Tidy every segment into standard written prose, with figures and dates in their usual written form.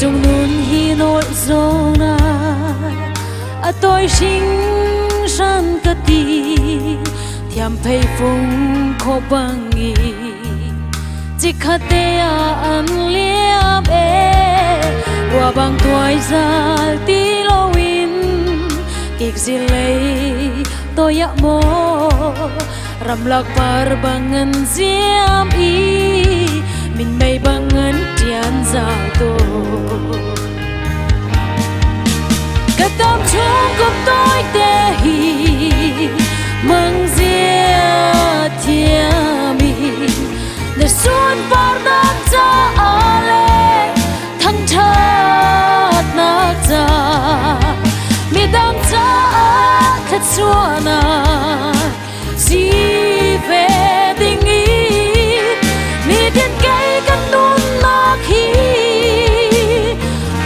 chung nun hi nội zona a tôi sinh san ka ti thiam phei phung kho bangi chỉ khate an liam wa bang tuai za ti lowin kik zilei toya mo ram lak par bangan ziam min may bangan tian za to katam chung kum tôi te hi mang zia tia mi để xuân par nam cha ale thăng thát nak cha mi dam cha khát suana si về tình ý mi thiên cây căn nôn nak hi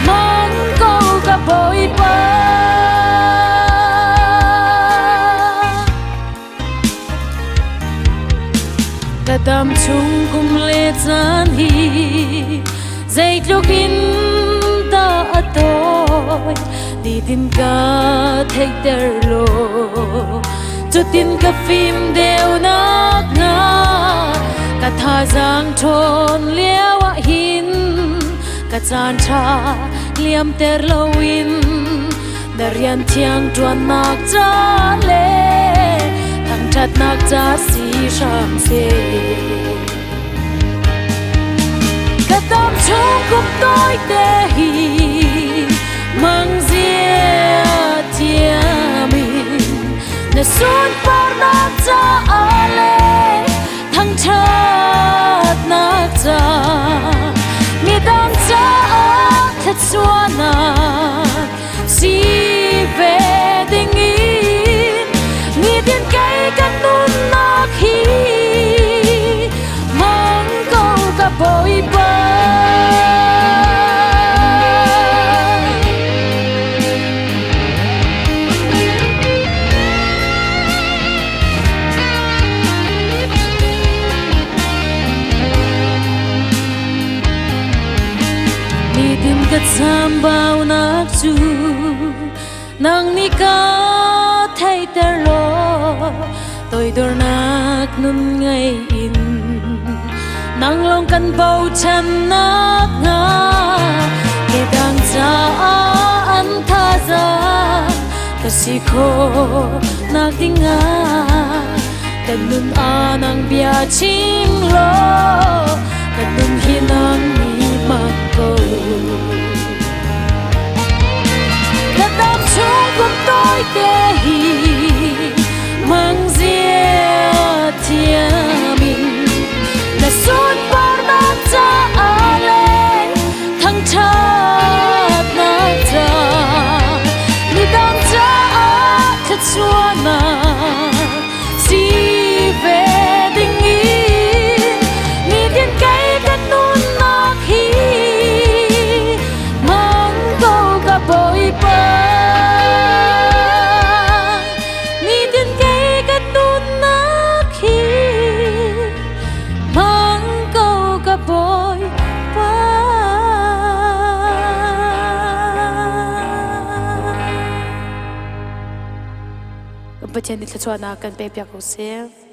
mang câu cả bội ba cả đam chung cùng lệ gian hi dây lúc in ta tôi đi tin ca thấy đer lo cho tin ca phim đều nát ngà cả tha giang tròn liao hin cả chan cha liam ter lowin darian thiang tuan nak cha le thang chat nak cha si sham se cả tâm chung cùng tôi te hi mang zia tia min để xuân par nak cha ale thăng chat nak cha mi dang cha khát suana si về tình ý mi thiên cây căn nôn nak hi mang câu cả bội ba kat sam bao nak chu nang ni ka thay ter lo tôi dor nak nun ngai in nang long kan bau chan nak nga ke dang cha an tha za ka si kho nak dinga kan nun a nang bia ching lo kan nun hi nang ni mak ko chung cùng tôi te hi mang zia tia min là xuân par nam cha ale thăng chat na cha mi dam cha khát suana si về tình ý mi thiên cây căn nôn nak hi mang câu cả bội ba Bachan ni tla chuan na kan pe pyak ho se